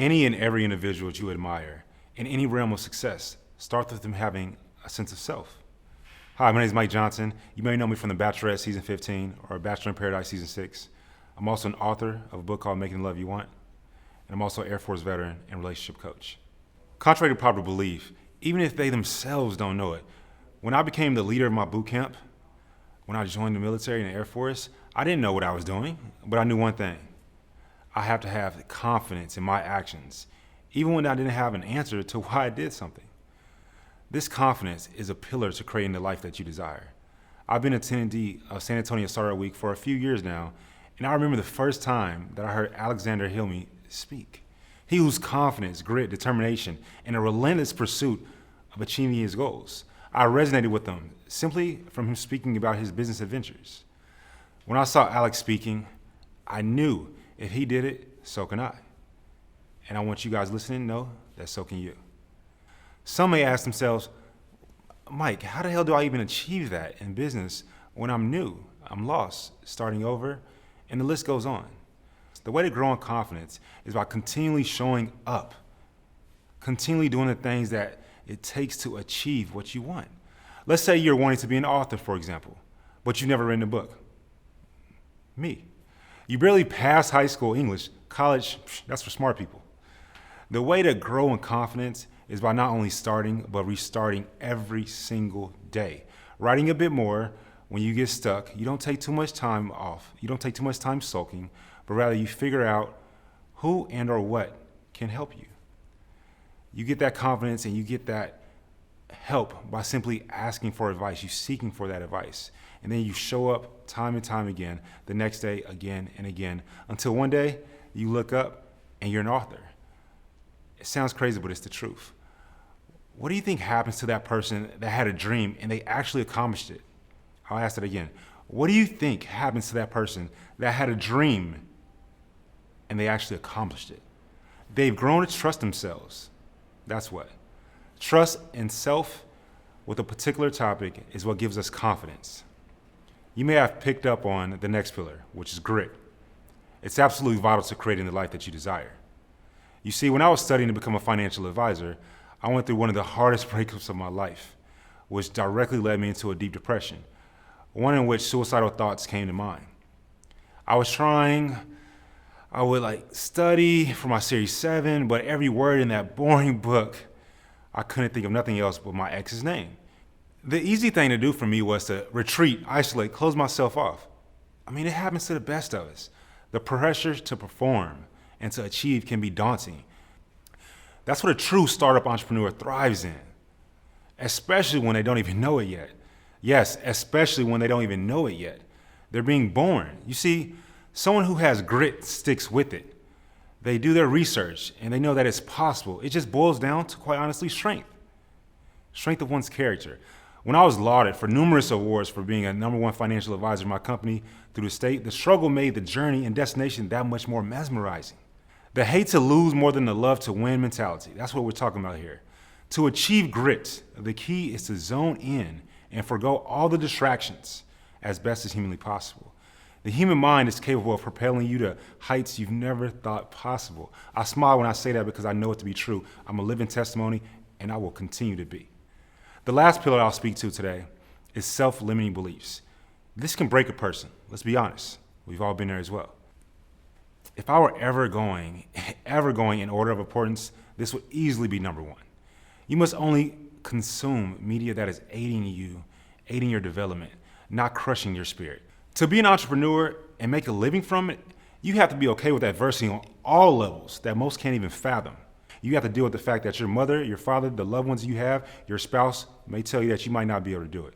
Any and every individual that you admire in any realm of success starts with them having a sense of self. Hi, my name is Mike Johnson. You may know me from The Bachelor season 15 or Bachelor in Paradise season 6. I'm also an author of a book called Making the Love You Want, and I'm also an Air Force veteran and relationship coach. Contrary to popular belief, even if they themselves don't know it, when I became the leader of my boot camp, when I joined the military and the Air Force, I didn't know what I was doing, but I knew one thing. I have to have confidence in my actions, even when I didn't have an answer to why I did something. This confidence is a pillar to creating the life that you desire. I've been attendee of San Antonio Startup Week for a few years now, and I remember the first time that I heard Alexander Hilmy speak. He used confidence, grit, determination, and a relentless pursuit of achieving his goals. I resonated with him simply from him speaking about his business adventures. When I saw Alex speaking, I knew if he did it, so can I. And I want you guys listening to know that so can you. Some may ask themselves, Mike, how the hell do I even achieve that in business when I'm new, I'm lost, starting over, and the list goes on. The way to grow in confidence is by continually showing up, continually doing the things that it takes to achieve what you want. Let's say you're wanting to be an author, for example, but you've never written a book. Me. You barely passed high school English. College, that's for smart people. The way to grow in confidence is by not only starting, but restarting every single day. Writing a bit more when you get stuck. You don't take too much time off. You don't take too much time sulking, but rather you figure out who and or what can help you. You get that confidence and you get that help by simply asking for advice. You seeking for that advice. And then you show up time and time again, the next day, again and again, until one day you look up and you're an author. It sounds crazy, but it's the truth. What do you think happens to that person that had a dream and they actually accomplished it? I'll ask it again. What do you think happens to that person that had a dream and they actually accomplished it? They've grown to trust themselves. That's what. Trust in self with a particular topic is what gives us confidence. You may have picked up on the next pillar, which is grit. It's absolutely vital to creating the life that you desire. You see, when I was studying to become a financial advisor, I went through one of the hardest breakups of my life, which directly led me into a deep depression, one in which suicidal thoughts came to mind. I would study for my Series 7, but every word in that boring book, I couldn't think of nothing else but my ex's name. The easy thing to do for me was to retreat, isolate, close myself off. I mean, it happens to the best of us. The pressure to perform and to achieve can be daunting. That's what a true startup entrepreneur thrives in, especially when they don't even know it yet. Yes, especially when they don't even know it yet. They're being born. You see, someone who has grit sticks with it. They do their research and they know that it's possible. It just boils down to, quite honestly, strength. Strength of one's character. When I was lauded for numerous awards for being a #1 financial advisor in my company through the state, the struggle made the journey and destination that much more mesmerizing. The hate to lose more than the love to win mentality. That's what we're talking about here. To achieve grit, the key is to zone in and forgo all the distractions as best as humanly possible. The human mind is capable of propelling you to heights you've never thought possible. I smile when I say that because I know it to be true. I'm a living testimony and I will continue to be. The last pillar I'll speak to today is self-limiting beliefs. This can break a person. Let's be honest. We've all been there as well. If I were ever going in order of importance, this would easily be #1. You must only consume media that is aiding you, aiding your development, not crushing your spirit. To be an entrepreneur and make a living from it, you have to be okay with adversity on all levels that most can't even fathom. You have to deal with the fact that your mother, your father, the loved ones you have, your spouse may tell you that you might not be able to do it.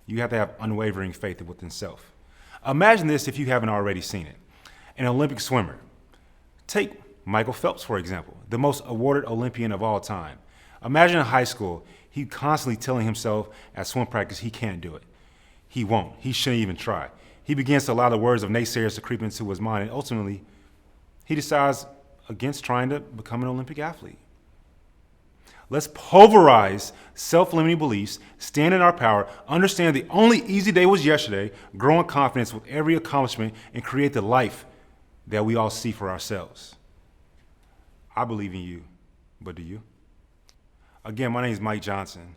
You have to have unwavering faith within self. Imagine this if you haven't already seen it. An Olympic swimmer. Take Michael Phelps, for example, the most awarded Olympian of all time. Imagine in high school, he constantly telling himself at swim practice he can't do it. He won't. He shouldn't even try. He begins to allow the words of naysayers to creep into his mind, and ultimately, he decides against trying to become an Olympic athlete. Let's pulverize self-limiting beliefs, stand in our power, understand the only easy day was yesterday, grow in confidence with every accomplishment, and create the life that we all see for ourselves. I believe in you, but do you? Again, my name is Mike Johnson.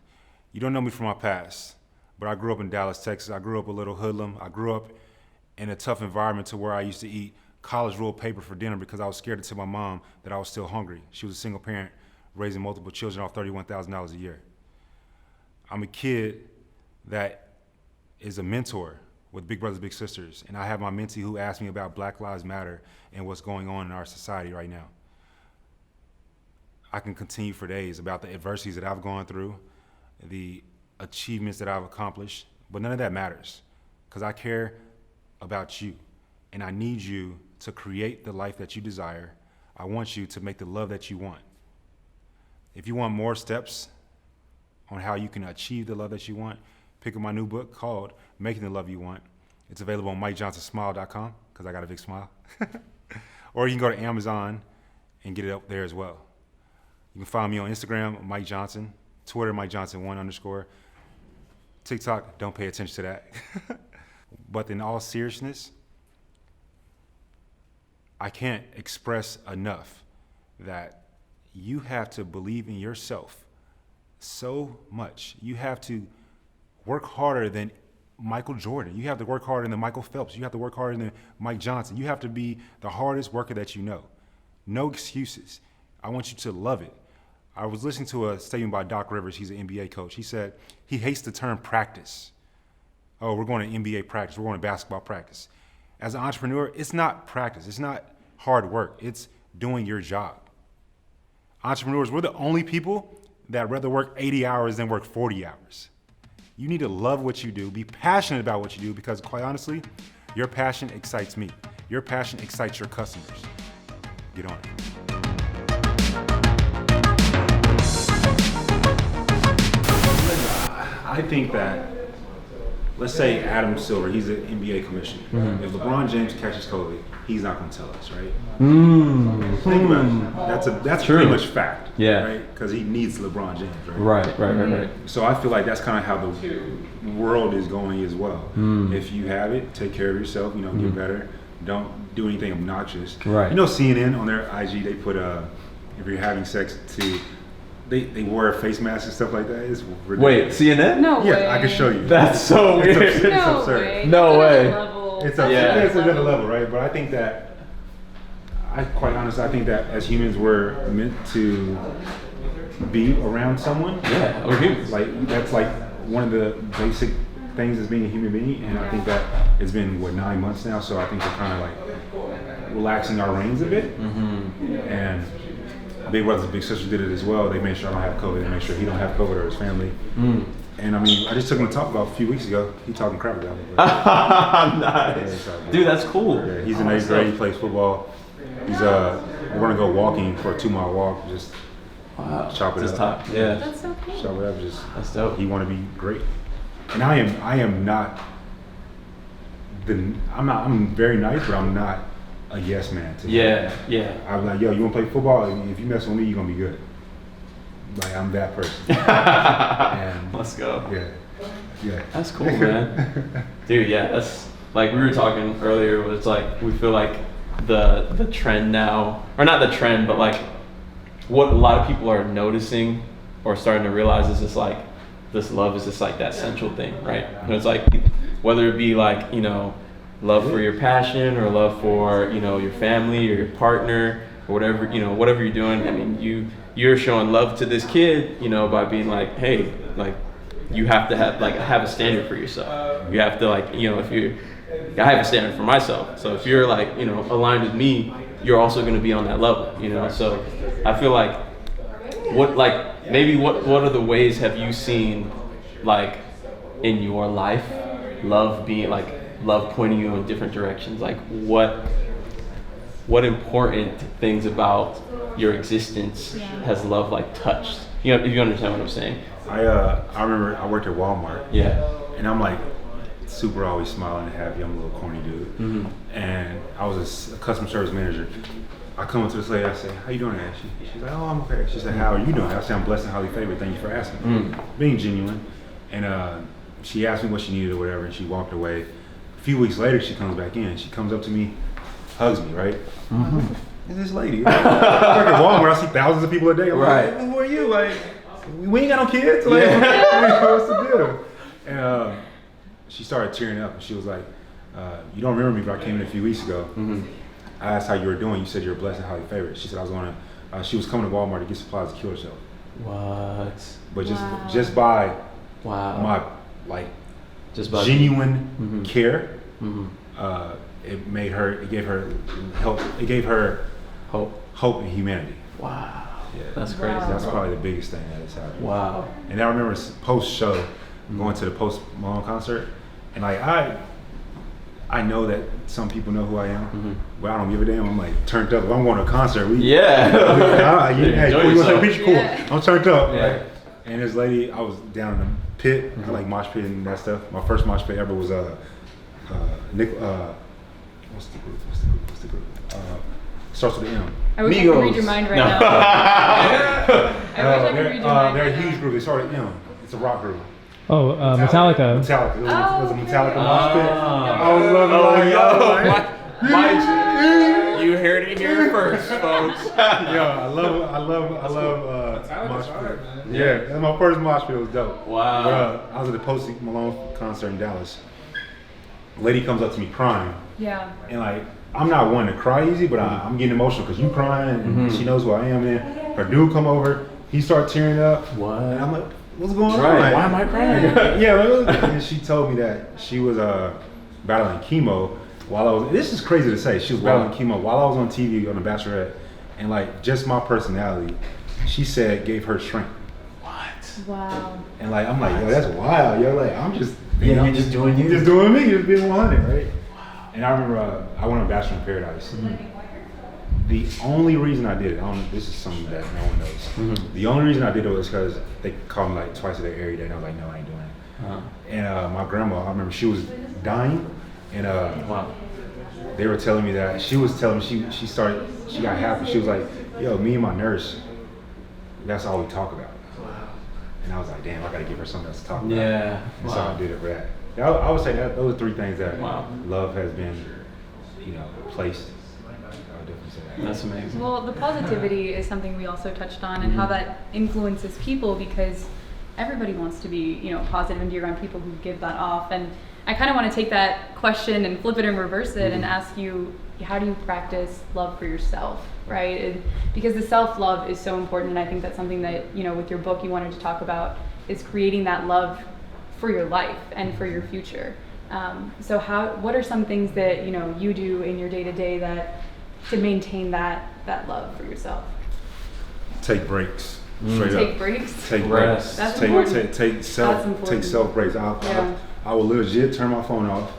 You don't know me from my past, but I grew up in Dallas, Texas. I grew up a little hoodlum. I grew up in a tough environment to where I used to eat college rolled paper for dinner because I was scared to tell my mom that I was still hungry. She was a single parent raising multiple children off $31,000 a year. I'm a kid that is a mentor with Big Brothers Big Sisters, and I have my mentee who asked me about Black Lives Matter and what's going on in our society right now. I can continue for days about the adversities that I've gone through, the achievements that I've accomplished, but none of that matters because I care about you, and I need you to create the life that you desire. I want you to make the love that you want. If you want more steps on how you can achieve the love that you want, pick up my new book called Making the Love You Want. It's available on MikeJohnsonSmile.com because I got a big smile. Or you can go to Amazon and get it up there as well. You can find me on Instagram, Mike Johnson, Twitter, Mike Johnson 1_. TikTok, don't pay attention to that. But in all seriousness, I can't express enough that you have to believe in yourself so much. You have to work harder than Michael Jordan. You have to work harder than Michael Phelps. You have to work harder than Mike Johnson. You have to be the hardest worker that you know. No excuses. I want you to love it. I was listening to a statement by Doc Rivers. He's an NBA coach. He said he hates the term practice. Oh, we're going to NBA practice. We're going to basketball practice. As an entrepreneur, it's not practice. It's not hard work. It's doing your job. Entrepreneurs, we're the only people that rather work 80 hours than work 40 hours. You need to love what you do, be passionate about what you do, because quite honestly, your passion excites me. Your passion excites your customers. Get on it. I think that, let's say Adam Silver, he's an NBA commissioner. Mm-hmm. If LeBron James catches COVID, he's not going to tell us, right? Think about it. That's pretty much fact, right? Because he needs LeBron James, right? Right. So I feel like that's kind of how the world is going as well. If you have it, take care of yourself. Get better. Don't do anything obnoxious. Right. CNN on their IG, they put if you're having sex They wear face masks and stuff like that. It's ridiculous. Wait, CNN? No way. Yeah, I can show you. That's so weird. It's absurd. Way. No way. It's another level, right? But I think that, I think that as humans we're meant to be around someone. Yeah, we're humans. That's one of the basic things as being a human being, and I think that it's been 9 months now, so I think we're kind of relaxing our reins a bit, and Big Brothers Big Sisters did it as well. They made sure I don't have COVID. They made sure he don't have COVID or his family. And I just took him to talk about a few weeks ago. He talking crap about me. Nice. Dude, that's cool. Yeah, he's in 8th grade. He plays football. He's we're gonna go walking for a 2-mile walk. Just chop it up. Yeah. That's so cool. Chop it up. That's dope. He want to be great. And I am not. I'm very nice, but I'm not a yes man to him. Yeah. I'm like, yo, you want to play football? If you mess with me, you're gonna be good. I'm that person. And let's go. Yeah. That's cool, man. Dude, yeah, that's we were talking earlier. It's we feel like the trend now, or not the trend, but what a lot of people are noticing or starting to realize is this love is just that central thing, right? And it's whether it be love for your passion or love for your family or your partner or whatever you're doing. I mean, you're showing love to this kid by being hey, you have to have a standard for yourself. You have to I have a standard for myself. So if you're aligned with me, you're also going to be on that level. So I feel what are the ways have you seen in your life love being love pointing you in different directions? What important things about your existence has love touched? If you understand what I'm saying. I remember I worked at Walmart. Yeah. And I'm super always smiling and happy. I'm a little corny dude. Mm-hmm. And I was a customer service manager. I come up to this lady, I say, how you doing, Ash? She's like, oh, I'm okay. She said, how are you doing? I said, I'm blessed and highly favored. Thank you for asking. Being genuine. And she asked me what she needed or whatever, and she walked away. A few weeks later, she comes back in. She comes up to me, hugs me, right? Mm-hmm. it's this lady. I work at Walmart. I see thousands of people a day. I'm Right. like, who are you? Like, we ain't got no kids. Like, what's the deal? And she started tearing up, and she was like, you don't remember me, but I came in a few weeks ago. Mm-hmm. I asked how you were doing. You said you were blessed and highly favored. She said I was going to. She was coming to Walmart to get supplies to kill herself. What? But just by my just by genuine care, Mm-hmm. it gave her help. It gave her hope in humanity. Wow. Yeah, That's crazy. That's probably the biggest thing that has happened. Wow. And I remember post show going to the Post Malone concert, and like I know that some people know who I am, but I don't give a damn. I'm like turned up. If I'm going to a concert, hey, Enjoy cool, you want to take a yourself. picture? Cool. Yeah. I'm turned up. Yeah. Right? And this lady, I was down in the pit. I like mosh pit and that stuff. My first mosh pit ever was Nick. What's the group? Starts with an M. I wish I could read your mind right now. I wish I could read your mind They're right a huge now. group. They started M. It's a rock group. Oh, Metallica. Metallica. It was a Metallica mosh pit. Ah. I was loving like, you heard it here first, folks. yeah, I love mosh pit. Yeah, that's my first mosh pit. It was dope. Wow. But, I was at the Post Malone concert in Dallas. A lady comes up to me crying, Yeah. and like I'm not one to cry easy, but I'm getting emotional because you crying, and she knows who I am. And her dude come over, he started tearing up. What? And I'm like, what's going on? Right. Like, Why am I crying? yeah, and she told me that she was battling chemo while I was. This is crazy to say. She was battling chemo while I was on TV on The Bachelorette, and like just my personality, she said gave her strength. Wow. And like I'm like, yo, that's wild. Yo, like I'm just you're just doing you. just doing me, just being 100, right? Wow. And I remember I went on Bachelor in Paradise. The only reason I did it, this is something that no one knows. The only reason I did it was because they called me like twice a day, every day, and I was like, no, I ain't doing it. And my grandma, I remember she was dying, and they were telling me that she was telling me she got happy. She was like, yo, me and my nurse, that's all we talk about. And I was like, damn, I gotta give her something else to talk about. Yeah. And so I did it for that. I would say that those are three things that love has been, placed. I would definitely say that. That's amazing. Well, the positivity is something we also touched on, and how that influences people, because everybody wants to be, positive and be around people who give that off. And I kind of want to take that question and flip it and reverse it and ask you, how do you practice love for yourself, right? And because the self-love is so important, and I think that's something that, with your book you wanted to talk about, is creating that love for your life and for your future. So what are some things that, you do in your day-to-day to maintain that love for yourself? Take breaks. Straight Take up. breaks? Take Rest. breaks. That's Take important. take self That's important. take self breaks. I will legit turn my phone off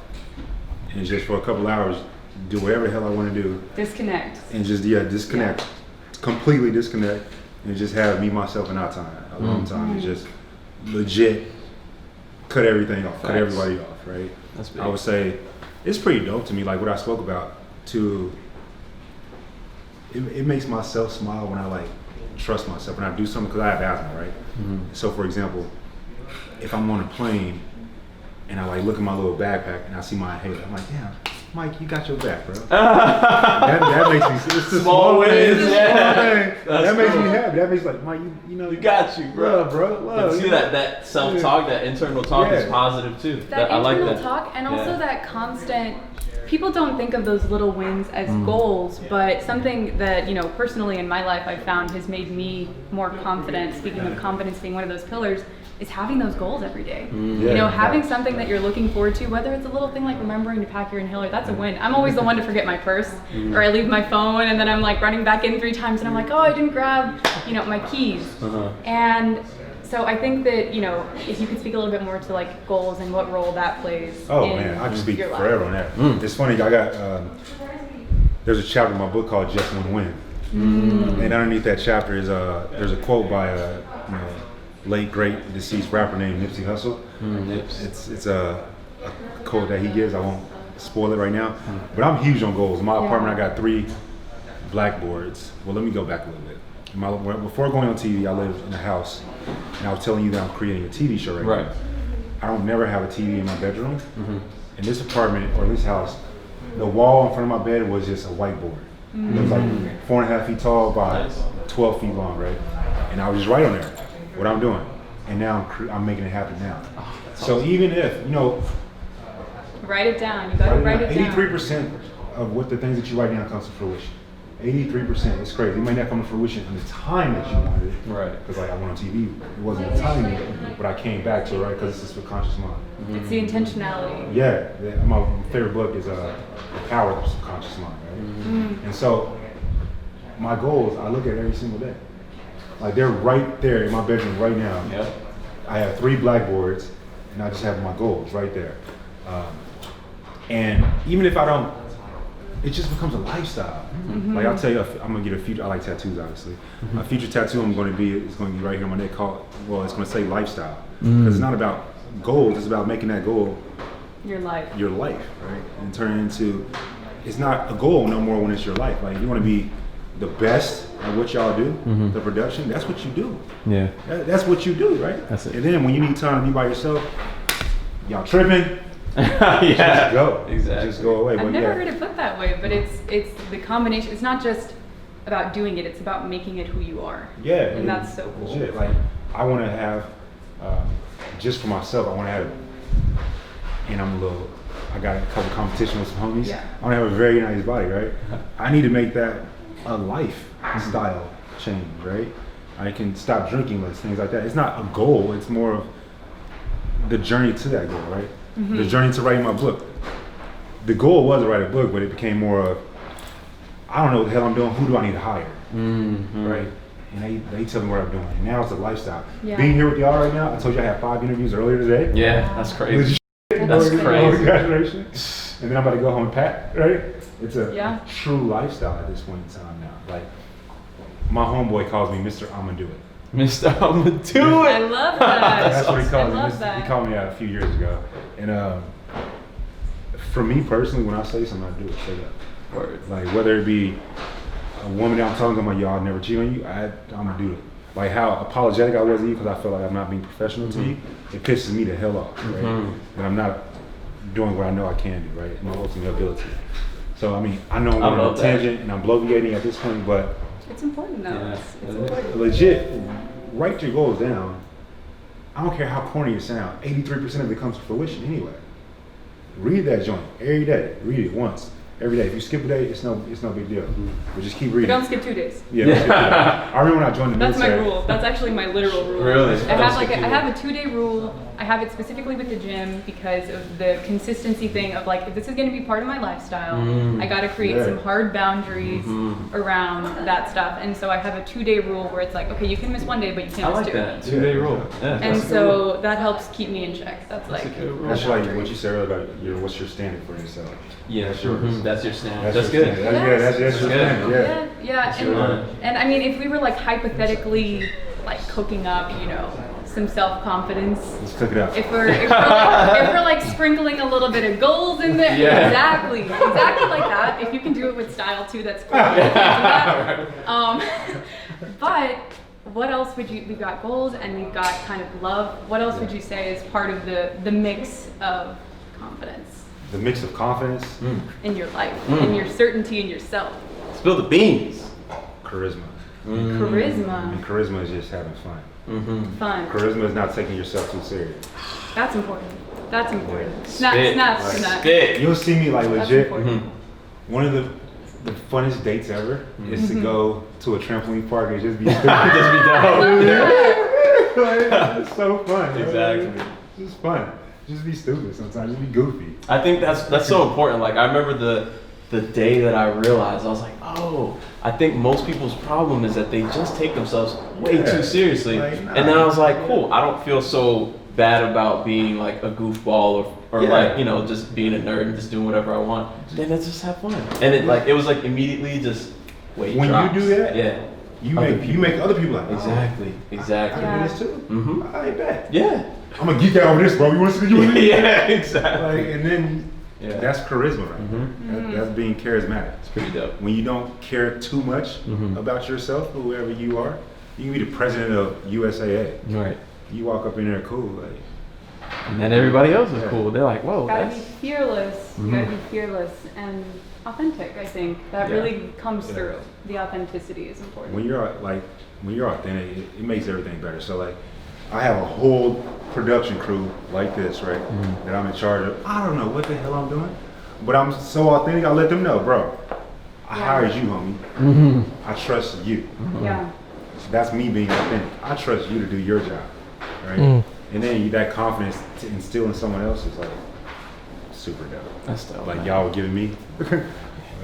and just for a couple hours do whatever the hell I want to do Disconnect. and just disconnect, completely disconnect, and just have me, myself, and our time, alone time, and just legit cut everything off, cut everybody off, right? That's big. I would say it's pretty dope to me, like what I spoke about. It makes myself smile when I trust myself, when I do something, because I have asthma, right? So for example, if I'm on a plane and I look at my little backpack and I see my inhaler, I'm like, damn, Mike, you got your back, bro. that makes me. It's the small wins, thing. yeah. That makes me happy. That makes Mike, you got you, bro. Love. And see that self-talk, that internal talk is positive too. That I like internal that. talk, and also that constant. People don't think of those little wins as goals, but something that, personally in my life I've found has made me more confident, speaking of confidence being one of those pillars, is having those goals every day. Having something that you're looking forward to, whether it's a little thing like remembering to pack your inhaler, that's a win. I'm always the one to forget my purse, or I leave my phone and then I'm running back in 3 times and I'm like, oh, I didn't grab, my keys. And so I think that, if you could speak a little bit more to goals and what role that plays. Oh in man, I can speak your life. forever on that. It's funny, I got there's a chapter in my book called Just One Win, and underneath that chapter is there's a quote by a late great deceased rapper named Nipsey Hussle. It's a quote that he gives. I won't spoil it right now, but I'm huge on goals. In my apartment, I got 3 blackboards. Well, let me go back a little bit. Before going on TV, I lived in a house, and I was telling you that I'm creating a TV show right now. I don't never have a TV in my bedroom. In this apartment or this house, the wall in front of my bed was just a whiteboard. It was like 4.5 feet tall by Nice. 12 feet long, right? And I was just right on there, what I'm doing. And now I'm making it happen now. So even if, Write it down. You gotta write it down. 83% of what the things that you write down comes to fruition. 83%. It's crazy. It might not come to fruition in the time that you wanted it. Right. Because like I went on TV, it wasn't the timing, but I came back to it, right? Because it's the subconscious mind. It's the intentionality. Yeah. My favorite book is The Power of the Subconscious Mind, right? And so my goals, I look at every single day. Like they're right there in my bedroom right now. Yep. I have 3 blackboards, and I just have my goals right there. And even if I don't, it just becomes a lifestyle. Like I'll tell you, I'm gonna get a future. I like tattoos, obviously. A future tattoo I'm going to be is going to be right here on my neck. It's going to say lifestyle because it's not about goals. It's about making that goal Your life. your life, right? And turn it into. It's not a goal no more when it's your life. Like you want to be the best at what y'all do, the production. That's what you do. Yeah. That's what you do, right? That's it. And then when you need time to be by yourself, y'all tripping. Yeah. Just go. Exactly. Just go away. I've But never yeah. heard it put that way, but it's the combination. It's not just about doing it. It's about making it who you are. Yeah, And that's so cool. Legit. Like I want to have, just for myself, I want to have, and I got a couple competition with some homies. Yeah. I want to have a very nice body, right? I need to make that a lifestyle change, right? I can stop drinking less, things like that. It's not a goal. It's more of the journey to that goal, right? The journey to writing my book. The goal was to write a book, but it became more of, I don't know what the hell I'm doing. Who do I need to hire? Right? And they tell me what I'm doing. And now it's a lifestyle. Yeah. Being here with y'all right now, I told you I had 5 interviews earlier today. Yeah, that's crazy. Legit. That's crazy. Congratulations. And then I'm about to go home and pack, right? It's a Yeah. true lifestyle at this point in time now. Like, my homeboy calls me Mr. I'ma do it. Mr. I'ma do I it. love that. That's what he calls I me. love that. He called me out a few years ago. And for me personally, when I say something, I do it straight up. Word. Like whether it be a woman that I'm talking to, I'm like, yo, I'll never cheat on you. I'm gonna do it. Like how apologetic I was to you because I feel like I'm not being professional to you. It pisses me the hell off, right? And I'm not doing what I know I can do, right? My ultimate ability. So I mean, I know I'm going on a tangent and I'm bloviating at this point, but It's important though. Yeah. It's important. legit, write your goals down. I don't care how corny it sounds. 83% of it comes to fruition anyway. Read that joint every day. Read it once every day. If you skip a day, it's no big deal. But just keep But reading. don't skip 2 days. Yeah. Don't skip a day. I remember when I joined the That's my military. rule. That's actually my literal rule. Really? I have a 2-day rule. I have it specifically with the gym because of the consistency thing of like, if this is going to be part of my lifestyle, I got to create Yeah. some hard boundaries around that stuff. And so I have a 2-day rule where it's like, okay, you can miss 1 day, but you I can't miss like 2. that 2-day rule. Yeah. And That's a good so that helps keep me in check. That's like, a good rule. That's like what you said earlier about what's your standard for yourself. Yeah, That's yours. That's your standard. That's That's your good. standard. That's your That's standard. good. Yeah. yeah. your And I mean, if we were like hypothetically like cooking up, some self-confidence, Let's cook it up. if we're like sprinkling a little bit of goals in there, Yeah. exactly like that. If you can do it with style too, that's cool. I can't do that. But what else would you? We've got goals and we've got kind of love. What else would you say is part of the mix of confidence The mix of confidence, in your life, in your certainty in yourself, Spill the beans. charisma. charisma, And charisma is just having fun. fun? Charisma is not taking yourself too serious. That's important. That's important. Spit. Snap. Spit. You'll see me like That's legit. important. One of the funnest dates ever is to go to a trampoline park and just be stupid. Just be dumb. It's so fun. you know? Exactly. It's just fun. Just be stupid sometimes. Just be goofy. I think that's so important. Like I remember the day that I realized, I was like, oh, I think most people's problem is that they just take themselves way Yeah. too seriously. Like, nah. And then I was like, cool, I don't feel so bad about being like a goofball or Yeah. like, just being a nerd and just doing whatever I want. Then let's just have fun. And it was like immediately just weight When drops. you do that, yeah. You Other make other people like, oh, Exactly. I Exactly. can do this too. Mhm. I bet. Yeah. I'm gonna geek out over this, bro. You want to see you? Yeah, exactly. Like, and then Yeah. that's charisma, right? That's being charismatic. It's pretty dope. When you don't care too much about yourself or whoever you are, you can be the president of USAA. Right. You walk up in there cool, like And then everybody else is cool. They're like, whoa, Gotta be that's fearless. You gotta be fearless and authentic. I think that really comes through. The authenticity is important. When you're authentic, it makes everything better. So like, I have a whole production crew like this, right? That I'm in charge of. I don't know what the hell I'm doing, but I'm so authentic. I let them know, bro. I hired you, homie. I trust you. Yeah. That's me being authentic. I trust you to do your job, right? And then that confidence to instill in someone else is like super dope. That's dope. Like y'all were giving me, like,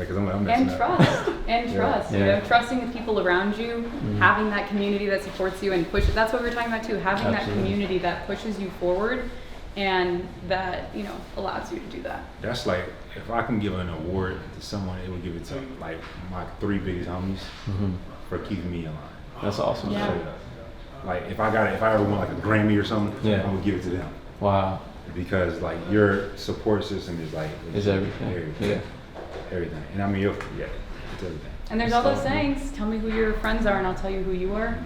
'cause I'm messing And up. trust. And trust. You Yeah. know, trusting the people around you, having that community that supports you and pushes. That's what we're talking about too. Having that community that pushes you forward, and that allows you to do that. That's like, if I can give an award to someone, it would give it to like my 3 biggest homies for keeping me in line. That's awesome. Yeah. Like if I ever won like a Grammy or something, I would give it to them. Wow. Because like your support system is like Is everything. Yeah. Everything. And I mean, it's everything. And there's all those sayings. Tell me who your friends are, and I'll tell you who you are.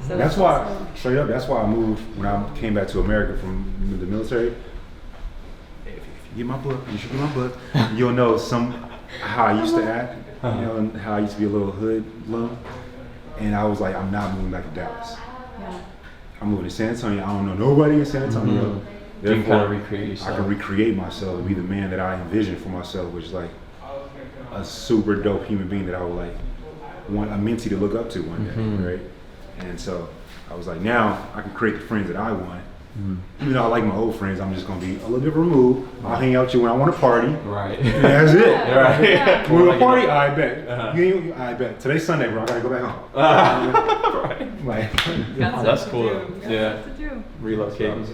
So That's why, also- straight up, that's why I moved when I came back to America from the military. If you get my book, you should get my book. You'll know how I used to act, and how I used to be a little hoodlum. And I was like, I'm not moving back to Dallas. Yeah. I'm moving to San Antonio. I don't know nobody in San Antonio. You can kind of recreate yourself. I can recreate myself and be the man that I envision for myself, which is like a super dope human being that I would like want a mentee to look up to one day, right? And so I was like, now I can create the friends that I want. Even though I like my old friends, I'm just gonna be a little bit removed. I'll hang out with you when I want to party. Right. And that's it. Right. Yeah. You want to party? I bet. I bet. Today's Sunday, bro. I gotta go back home. Right. Like, Got That's stuff to cool. do. Got Yeah. stuff to do. Relocating.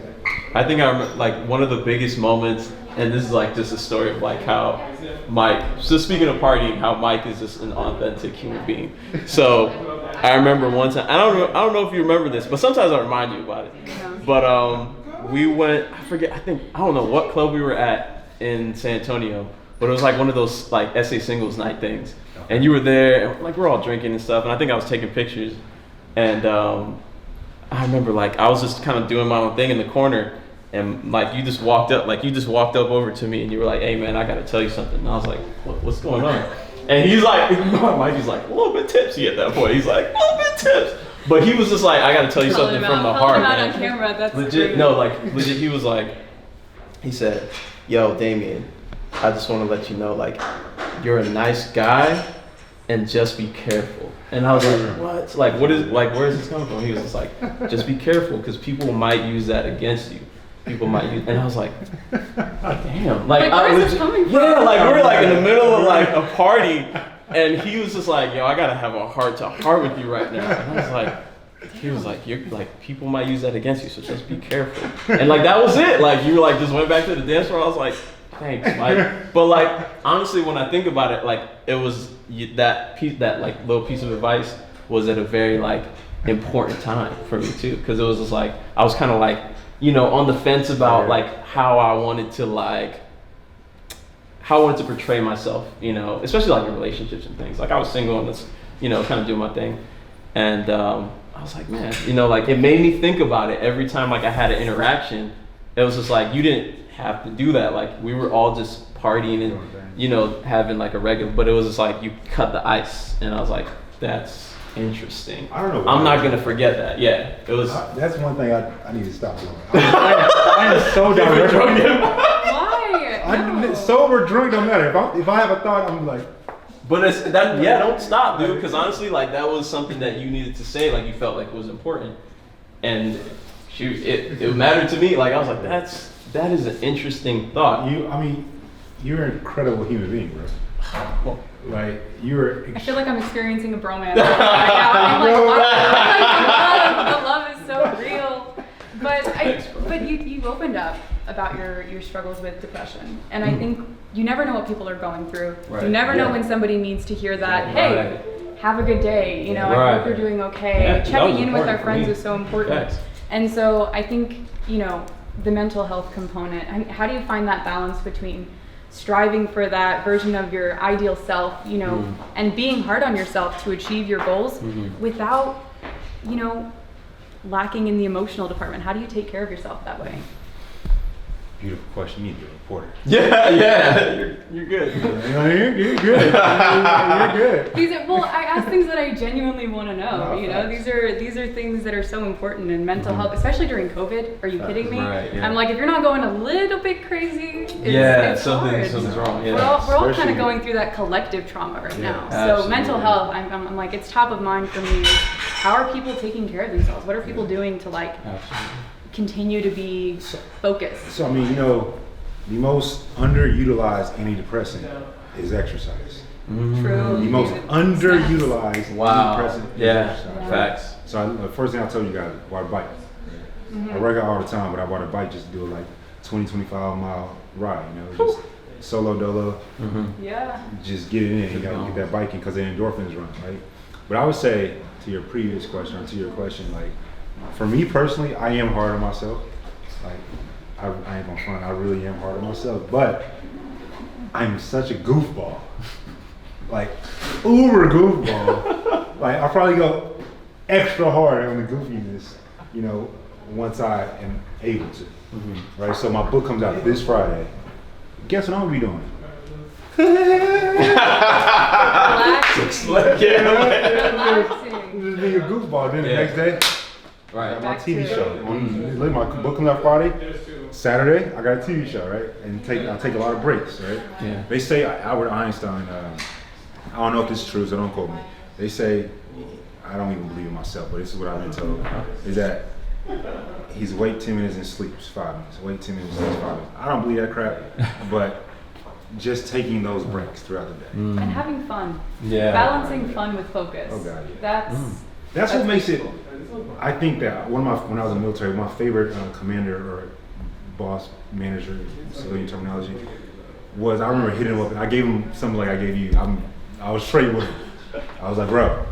I think I remember like one of the biggest moments, and this is like just a story of like how Mike, so speaking of partying, how Mike is just an authentic human being. So I remember one time, I don't know if you remember this, but sometimes I remind you about it. Yeah. But we went, I don't know what club we were at in San Antonio, but it was like one of those like SA singles night things. And you were there, and like we're all drinking and stuff, and I think I was taking pictures. And I remember like I was just kind of doing my own thing in the corner, and like you just walked up over to me, and you were like, "Hey man, I gotta tell you something." And I was like, "What's going on?" And he's like, Mikey's like a little bit tipsy at that point. He's like a little bit tipsy, but he was just like, "I gotta tell you something from the heart." Him out on Man. camera. That's Legit, great. no, like legit. He was like, he said, "Yo, Damien, I just want to let you know, like, you're a nice guy, and just be careful." And I was like, "What? Like, where is this coming from?" He was just like, "Just be careful, because people might use that against you. People might use." And I was like, "Damn!" Like, where is this coming from? Yeah, like we're like in the middle of like a party, and he was just like, "Yo, I gotta have a heart to heart with you right now." And I was like, he was like, "You're like, people might use that against you, so just be careful." And like that was it. Like you were like just went back to the dance floor. I was like, thanks, Mike. But like honestly, when I think about it, like it was that piece, that like little piece of advice was at a very like important time for me too, because it was just like I was kind of like on the fence about like how I wanted to portray myself, especially like in relationships and things. Like I was single and just kind of doing my thing, and I was like, man, like it made me think about it every time like I had an interaction. It was just like you didn't have to do that. Like we were all just partying and having like a regular, but it was just like you cut the ice, and I was like, that's interesting. I don't know why. I'm not gonna forget that. Yeah, it was. That's one thing I need to stop doing. I am so direct. Why? No. Sober, drunk, don't matter. If I have a thought, I'm like. But it's that. Yeah, don't stop, dude. Because honestly, like that was something that you needed to say. Like you felt like it was important, and shoot, it mattered to me. Like I was like, that is an interesting thought. You're an incredible human being, bro. Well, Like you're. I feel like I'm experiencing a bromance right now. I'm like, wow, the love is so real. But you opened up about your struggles with depression, and I think you never know what people are going through. Right. You never know when somebody needs to hear that. Hey, have a good day. I hope you're doing okay. Yeah, Checking in with our friends is so important. Yes. And so I think the mental health component. How do you find that balance between striving for that version of your ideal self, and being hard on yourself to achieve your goals without, lacking in the emotional department? How do you take care of yourself that way? Beautiful question. You need to be a reporter. Yeah, you're good. You're good. You're good. I ask things that I genuinely want to know. No, You know, facts. these are things that are so important in mental health, especially during COVID. Are you kidding me? Right, yeah. I'm like, if you're not going a little bit crazy, it's hard. something's wrong. We're Yeah. all kind Especially- of going through that collective trauma right now. So absolutely. mental health, I'm like, it's top of mind for me. How are people taking care of themselves? What are people doing to like Absolutely. continue to be focused? So, I mean, you know, the most underutilized antidepressant is exercise. True. The most underutilized Wow. antidepressant is Yeah. exercise. Facts. So, the first thing I told you guys, I bought a bike. I work out all the time, but I bought a bike just to do a like 25 mile ride, you know, just solo dolo, Yeah. just get it in. You gotta get that bike in because the endorphins run, right? But I would say to your previous question, or to your question, like, for me personally, I am hard on myself. Like, I ain't gonna front, I really am hard on myself, but I'm such a goofball. Like, uber goofball. Like, I probably go extra hard on the goofiness, you know, once I am able to. Right? So my book comes out this Friday. Guess what I'm gonna be doing? Relaxing. Relaxing. Just being a goofball. Then the next day, Right. my Back TV to show. My book comes out Friday. Saturday, I got a TV show, right? And I take a lot of breaks, right? Yeah. They say Albert Einstein, I don't know if this is true, so don't quote me. They say, I don't even believe it myself, but this is what I've been told, is that he's wait 10 minutes and sleeps 5 minutes. Wait 10 minutes and sleeps 5 minutes. I don't believe that crap, but just taking those breaks throughout the day. And having fun. Yeah. Balancing fun with focus. Oh, God, yeah. That's That's what makes it. I think that when I was in the military, my favorite commander or boss, manager, civilian terminology, was I remember hitting him up and I gave him something like I gave you. I was straight with him. I was like, bro,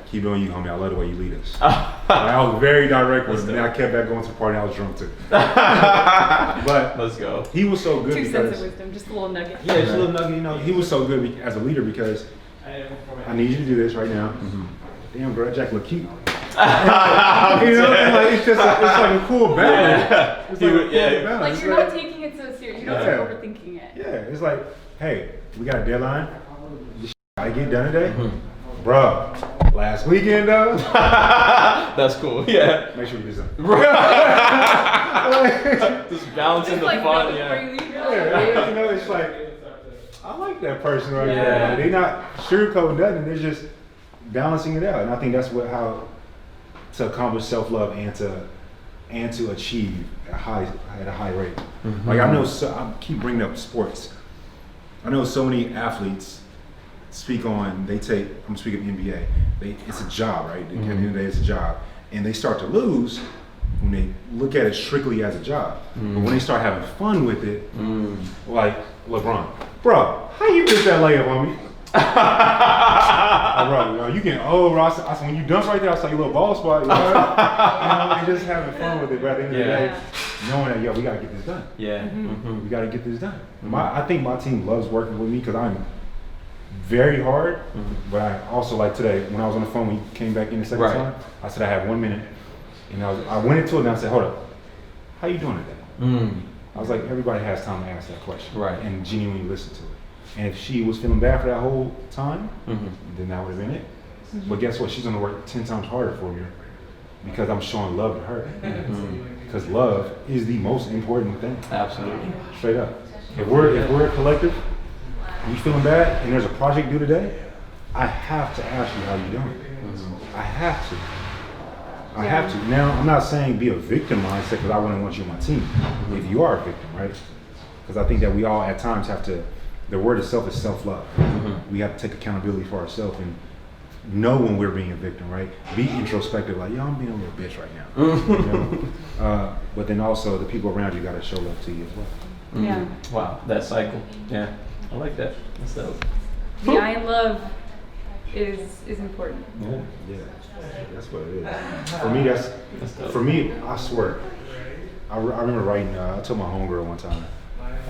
keep doing you, homie. I love the way you lead us. Like, I was very direct with him. And then I kept back going to the party. I was drunk too. But Let's go. he was so good 2 cents because of wisdom, just a little nugget. yeah, just a little nugget. You know, he was so good as a leader because I need you to do this right now. Damn, bro, Jack look cute. You know, like, it's just it's like a cool balance. Yeah. It's like a cool Yeah. balance. Like It's you're not taking it so serious. You're not Yeah. overthinking it. Yeah, it's like, hey, we got a deadline. This gotta get done today. Bruh, last weekend though, That's cool. Yeah. make sure we get this done. Just balancing Just the like fun. know before Yeah. you leave. Yeah, you know, it's like, I like that person right Yeah. there. They're not sugarcoating nothing, they're just balancing it out. And I think that's how to accomplish self-love and to achieve at a high rate. Like I keep bringing up sports. I know so many athletes I'm speaking of NBA, it's a job, right? At the end of the day, it's a job. And they start to lose when they look at it strictly as a job. But when they start having fun with it, like LeBron, bro, how you miss that layup on me? Bro, you know, you can, I said, when you dunk right there, I saw your little ball spot, you know, and just having fun with it. But at the end of the day, knowing that, yo, we gotta get this done. Yeah. We gotta get this done. I think my team loves working with me because I'm very hard, but I also like today, when I was on the phone, when you came back in the second time, I said I had 1 minute, and I went into it and I said, hold up, how you doing today? I was like, everybody has time to ask that question, Right. and genuinely listen to it. And if she was feeling bad for that whole time, then that would have been it. But guess what? She's gonna work 10 times harder for me because I'm showing love to her. Because love is the most important thing. Absolutely. Straight up. If we're a collective, you feeling bad, and there's a project due today, I have to ask you how you doing. I have to. I have to. Now, I'm not saying be a victim mindset because I wouldn't want you on my team. If you are a victim, right? Because I think that we all at times have to. The word itself is self-love. We have to take accountability for ourselves and know when we're being a victim, right? Be introspective, like, yo, I'm being a little bitch right now. You know? But then also the people around you got to show love to you as well. Yeah. Wow, that cycle. Yeah, I like that. That's dope. The I in love is important. Yeah, that's what it is. For me, for me, I swear. I remember writing, I told my homegirl one time,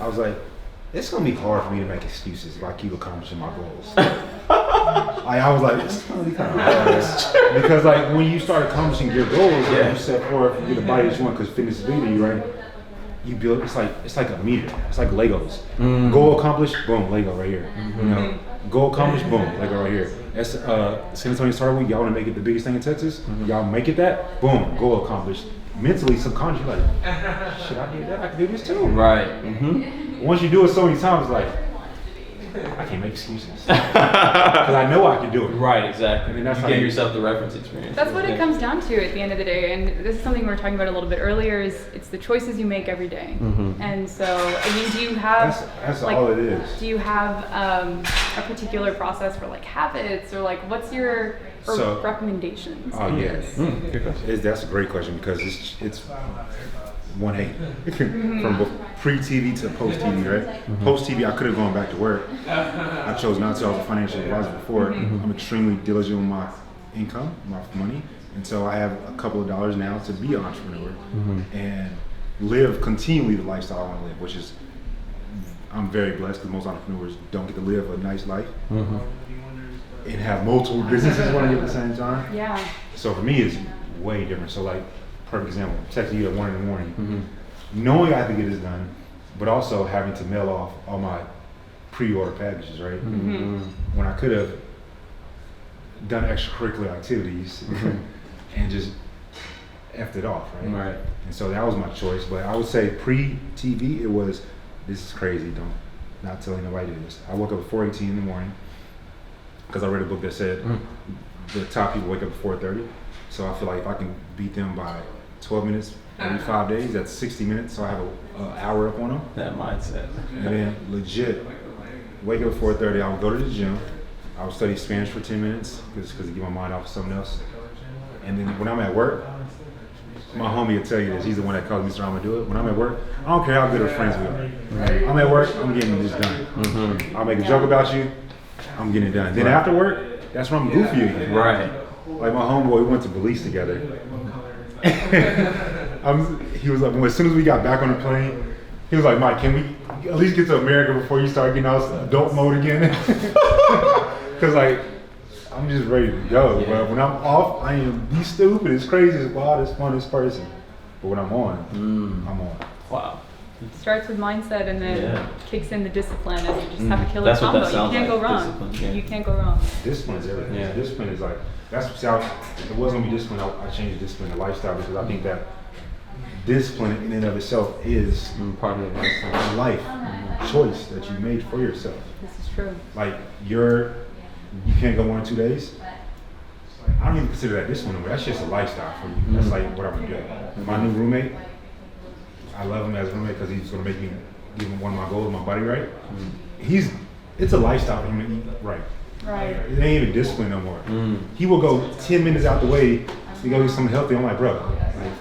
I was like, it's gonna be hard for me to make excuses if I keep accomplishing my goals. I was like, it's gonna be kind of hard. Because like when you start accomplishing your goals, you set forth, you get the body that you want because fitness is big to you, right? you build. It's like a meter. It's like Legos. Goal accomplished. Boom. Lego right here. You know. Goal accomplished. Boom. Lego right here. That's San Antonio Star Week. Y'all want to make it the biggest thing in Texas. Y'all make it that. Boom. Goal accomplished. Mentally, subconsciously, like, shit, I did that. I can do this too. Right. Once you do it so many times, it's like, I can't make excuses because I know I can do it. Right, exactly. I mean, that's you how give you- yourself the reference experience. That's what it comes down to at the end of the day, and this is something we were talking about a little bit earlier. Is it's the choices you make every day, and so I mean, do you have That's like, all it is. Do you have a particular process for like habits, or like what's your So- recommendations? Oh yeah, Good question. that's a great question because it's 180 from pre-TV to post-TV, right? Post-TV, I could have gone back to work. I chose not to. I was a financial advisor before. I'm extremely diligent with my income, my money, and so I have a couple of dollars now to be an entrepreneur and live continually the lifestyle I want to live, which is I'm very blessed because most entrepreneurs don't get to live a nice life and have multiple businesses running at the same time. Yeah. So for me, it's way different. So like, perfect example, texting you at 1 in the morning, knowing I have to get this done, but also having to mail off all my pre-order packages, right? When I could have done extracurricular activities and just effed it off, right? Right. And so that was my choice. But I would say pre-TV, it was, this is crazy, not telling nobody to do this. I woke up at 4:18 in the morning because I read a book that said the top people wake up at 4:30. So I feel like if I can beat them by 12 minutes every 5 days, that's 60 minutes. So I have an hour up on them. That mindset. And then legit, wake up at 4:30. I would go to the gym. I would study Spanish for 10 minutes because to get my mind off of something else. And then when I'm at work, my homie will tell you this. He's the one that calls me Mr. I'ma do it. When I'm at work, I don't care how good of friends we are. I'm at work, I'm getting this done. I'll make a joke about you, I'm getting it done. Then after work, that's when I'm goofy again. Right. Like my homeboy, we went to Belize together. He was like, as soon as we got back on the plane, he was like, Mike, can we at least get to America before you start getting out adult mode again? Because like, I'm just ready to go. Yeah. But when I'm off, I am be stupid. It's crazy. It's wild. It's fun. It's person. But when I'm on, I'm on. Wow. Starts with mindset and then kicks in the discipline, and you just have a killer That's what combo. that You sounds can't go like, wrong. discipline, yeah. You can't go wrong. Discipline is everything. Yeah. Discipline is like, that's, see, if it wasn't gonna be discipline, I changed the discipline to lifestyle because I think that discipline in and of itself is Part of the lifestyle. a life choice that you made for yourself. This is true. Like you can't go 1 or 2 days. I don't even consider that discipline, but that's just a lifestyle for you. That's like what I'm gonna do. My new roommate, I love him as a roommate because he's gonna make me give him one of my goals, my body right. It's a lifestyle for him to eat right. Right. It ain't even discipline no more. He will go 10 minutes out the way to go get something healthy. I'm like, bro, like,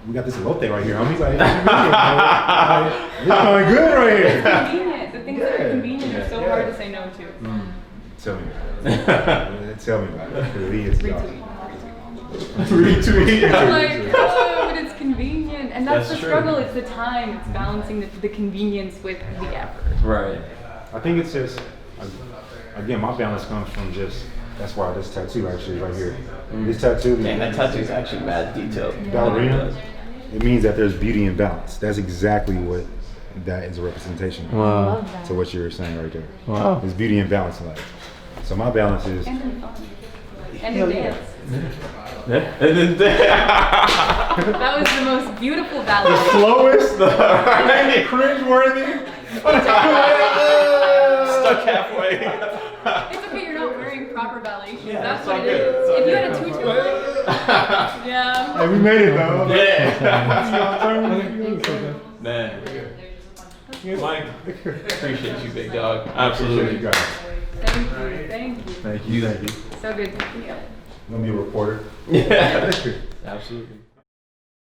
we got this elote right here. He's like, it's going good right here. It's convenient. The things that are convenient are so hard to say no to. Tell me about it. Tell me about it. 'Cause he is Retweet. Retweet. Like, oh, but it's convenient. And that's That's the true. struggle. It's the time. It's balancing the convenience with the effort. Right. I think it's just, again, my balance comes from just, that's why this tattoo actually is right here. This tattoo, Man, that tattoo is actually mad detailed. ballerina, it means that there's beauty and balance. That's exactly what that is a representation of. Wow. Love that. To what you were saying right there. Wow. There's beauty and balance in life. So my balance is, And in fun. And in dance. That was the most beautiful balance. slowest, cringe-worthy. Stuck halfway. It's okay, you're not wearing proper ballet shoes. Yeah, That's it's what all it good. is. It's all If you good. had a tutu on, yeah. Hey, we made it though. Yeah. Man. Mike, appreciate you, big dog. Absolutely. You guys. Thank you, thank you. Thank you. Thank you. So good to see you. Let me be a reporter. Yeah. Absolutely.